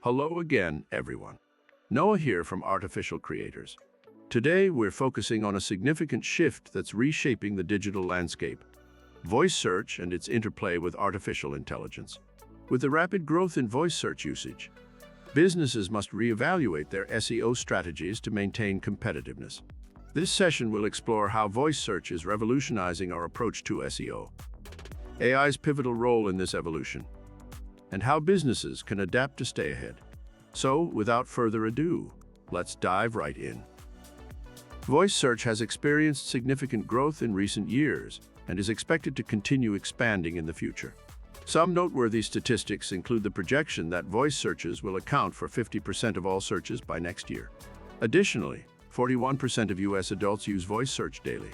Hello again, everyone. Noah here from Artificial Creators. Today, we're focusing on a significant shift that's reshaping the digital landscape: voice search and its interplay with artificial intelligence. With the rapid growth in voice search usage, businesses must reevaluate their SEO strategies to maintain competitiveness. This session will explore how voice search is revolutionizing our approach to SEO, AI's pivotal role in this evolution, and how businesses can adapt to stay ahead. So, without further ado, let's dive right in. Voice search has experienced significant growth in recent years and is expected to continue expanding in the future. Some noteworthy statistics include the projection that voice searches will account for 50% of all searches by next year. Additionally, 41% of U.S. adults use voice search daily,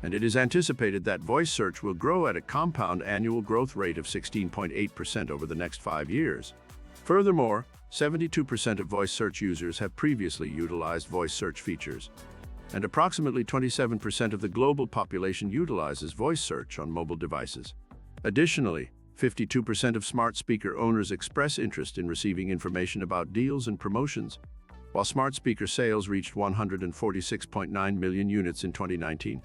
and it is anticipated that voice search will grow at a compound annual growth rate of 16.8% over the next 5 years. Furthermore, 72% of voice search users have previously utilized voice search features, and approximately 27% of the global population utilizes voice search on mobile devices. Additionally, 52% of smart speaker owners express interest in receiving information about deals and promotions, while smart speaker sales reached 146.9 million units in 2019.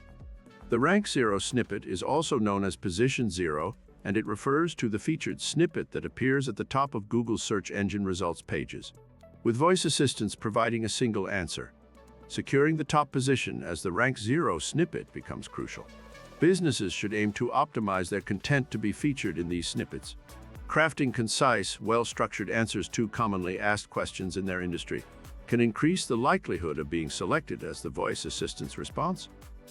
The Rank 0 snippet is also known as Position 0, and it refers to the featured snippet that appears at the top of Google's search engine results pages, with voice assistants providing a single answer. Securing the top position as the Rank 0 snippet becomes crucial. Businesses should aim to optimize their content to be featured in these snippets, crafting concise, well-structured answers to commonly asked questions in their industry can increase the likelihood of being selected as the voice assistant's response.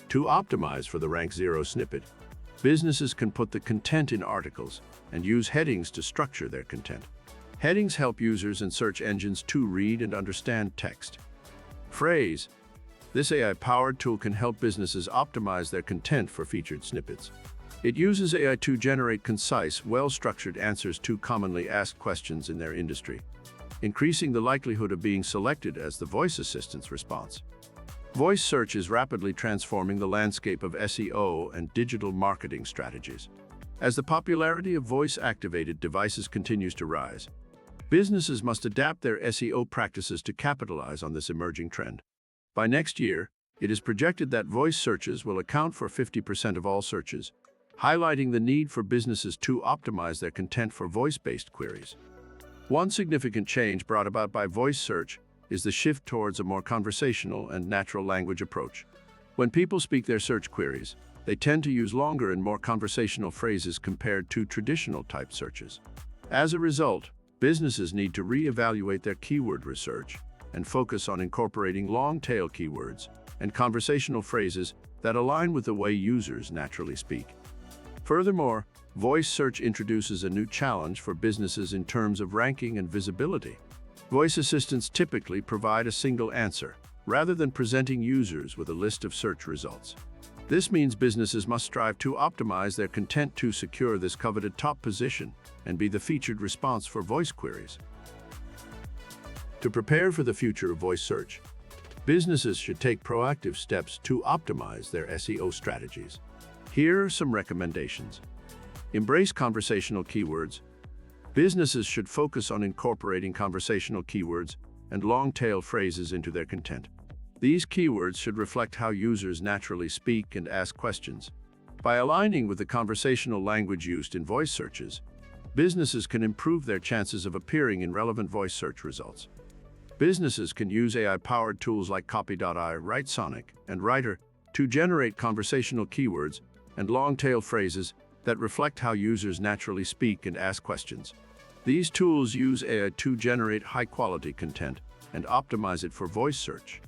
To optimize for the Rank 0 snippet, businesses can put the content in articles and use headings to structure their content. Headings help users and search engines to read and understand text. Phrase: this AI-powered tool can help businesses optimize their content for featured snippets. It uses AI to generate concise, well-structured answers to commonly asked questions in their industry, increasing the likelihood of being selected as the voice assistant's response. Voice search is rapidly transforming the landscape of SEO and digital marketing strategies. As the popularity of voice-activated devices continues to rise, businesses must adapt their SEO practices to capitalize on this emerging trend. By next year, it is projected that voice searches will account for 50% of all searches, highlighting the need for businesses to optimize their content for voice-based queries. One significant change brought about by voice search is the shift towards a more conversational and natural language approach. When people speak their search queries, they tend to use longer and more conversational phrases compared to traditional type searches. As a result, businesses need to reevaluate their keyword research and focus on incorporating long-tail keywords and conversational phrases that align with the way users naturally speak. Furthermore, voice search introduces a new challenge for businesses in terms of ranking and visibility. Voice assistants typically provide a single answer, rather than presenting users with a list of search results. This means businesses must strive to optimize their content to secure this coveted top position and be the featured response for voice queries. To prepare for the future of voice search, businesses should take proactive steps to optimize their SEO strategies. Here are some recommendations. Embrace conversational keywords. Businesses should focus on incorporating conversational keywords and long-tail phrases into their content. These keywords should reflect how users naturally speak and ask questions. By aligning with the conversational language used in voice searches, businesses can improve their chances of appearing in relevant voice search results. Businesses can use AI-powered tools like Copy.ai, WriteSonic, and Writer to generate conversational keywords and long-tail phrases that reflect how users naturally speak and ask questions. These tools use AI to generate high-quality content and optimize it for voice search.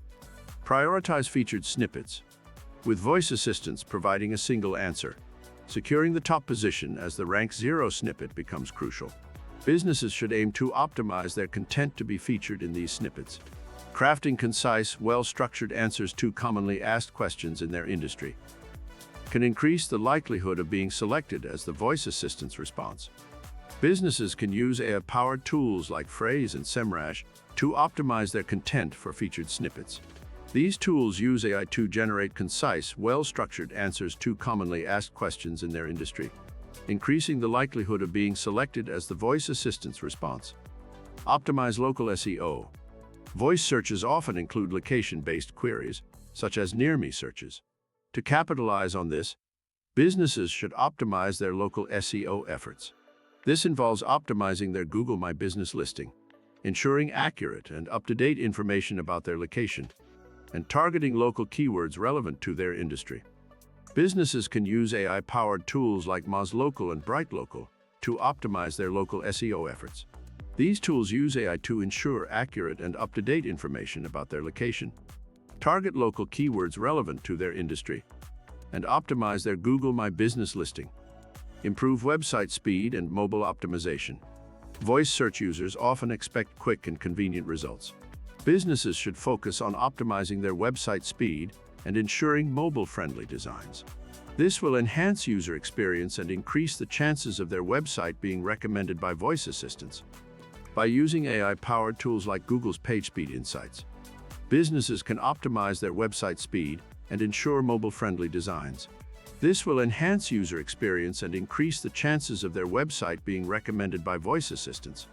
Prioritize featured snippets, with voice assistants providing a single answer. Securing the top position as the Rank 0 snippet becomes crucial. Businesses should aim to optimize their content to be featured in these snippets, crafting concise, well-structured answers to commonly asked questions in their industry can increase the likelihood of being selected as the voice assistant's response. Businesses can use AI-powered tools like Phrase and SEMrush to optimize their content for featured snippets. These tools use AI to generate concise, well-structured answers to commonly asked questions in their industry, increasing the likelihood of being selected as the voice assistant's response. Optimize local SEO. Voice searches often include location-based queries, such as near-me searches. To capitalize on this, businesses should optimize their local SEO efforts. This involves optimizing their Google My Business listing, ensuring accurate and up-to-date information about their location, and targeting local keywords relevant to their industry. Businesses can use AI-powered tools like MozLocal and BrightLocal to optimize their local SEO efforts. These tools use AI to ensure accurate and up-to-date information about their location, target local keywords relevant to their industry, and optimize their Google My Business listing. Improve website speed and mobile optimization. Voice search users often expect quick and convenient results. Businesses should focus on optimizing their website speed and ensuring mobile-friendly designs. This will enhance user experience and increase the chances of their website being recommended by voice assistants. By using AI-powered tools like Google's PageSpeed Insights, businesses can optimize their website speed and ensure mobile-friendly designs. This will enhance user experience and increase the chances of their website being recommended by voice assistants.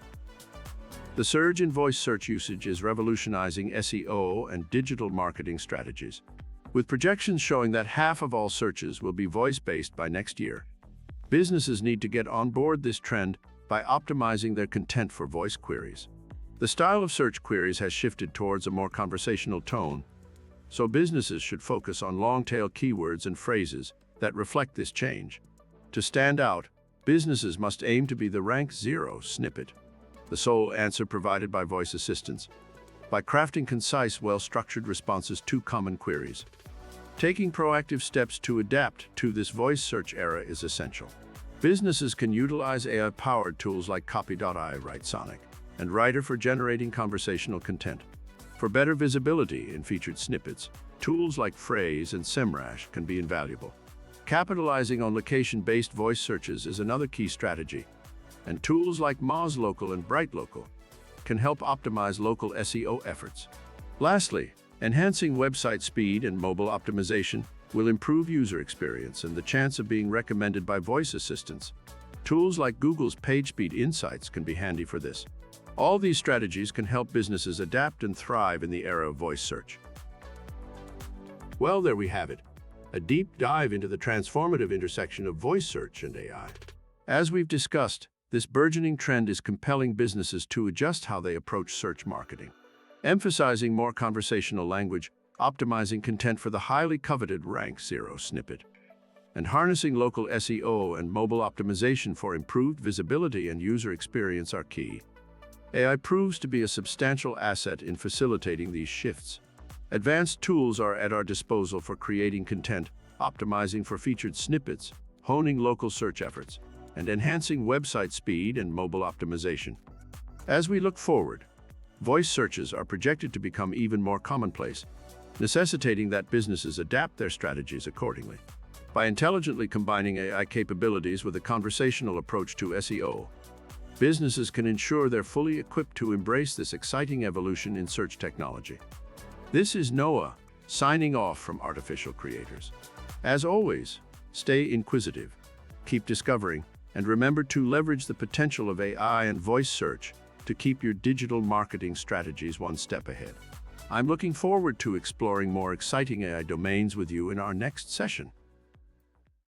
The surge in voice search usage is revolutionizing SEO and digital marketing strategies. With projections showing that half of all searches will be voice-based by next year, businesses need to get on board this trend by optimizing their content for voice queries. The style of search queries has shifted towards a more conversational tone, so businesses should focus on long-tail keywords and phrases that reflect this change. To stand out, businesses must aim to be the rank 0 snippet, the sole answer provided by voice assistants, by crafting concise, well-structured responses to common queries. Taking proactive steps to adapt to this voice search era is essential. Businesses can utilize AI-powered tools like Copy.ai, WriteSonic, and Writer for generating conversational content. For better visibility in featured snippets, tools like Phrase and SEMrush can be invaluable. Capitalizing on location-based voice searches is another key strategy, and tools like MozLocal and BrightLocal can help optimize local SEO efforts. Lastly, enhancing website speed and mobile optimization will improve user experience and the chance of being recommended by voice assistants. Tools like Google's PageSpeed Insights can be handy for this. All these strategies can help businesses adapt and thrive in the era of voice search. Well, there we have it, a deep dive into the transformative intersection of voice search and AI. As we've discussed, this burgeoning trend is compelling businesses to adjust how they approach search marketing, emphasizing more conversational language, optimizing content for the highly coveted rank 0 snippet, and harnessing local SEO and mobile optimization for improved visibility and user experience are key. AI proves to be a substantial asset in facilitating these shifts. Advanced tools are at our disposal for creating content, optimizing for featured snippets, honing local search efforts, and enhancing website speed and mobile optimization. As we look forward, voice searches are projected to become even more commonplace, necessitating that businesses adapt their strategies accordingly. By intelligently combining AI capabilities with a conversational approach to SEO, businesses can ensure they're fully equipped to embrace this exciting evolution in search technology. This is Noah, signing off from Artificial Creators. As always, stay inquisitive, keep discovering, and remember to leverage the potential of AI and voice search to keep your digital marketing strategies one step ahead. I'm looking forward to exploring more exciting AI domains with you in our next session.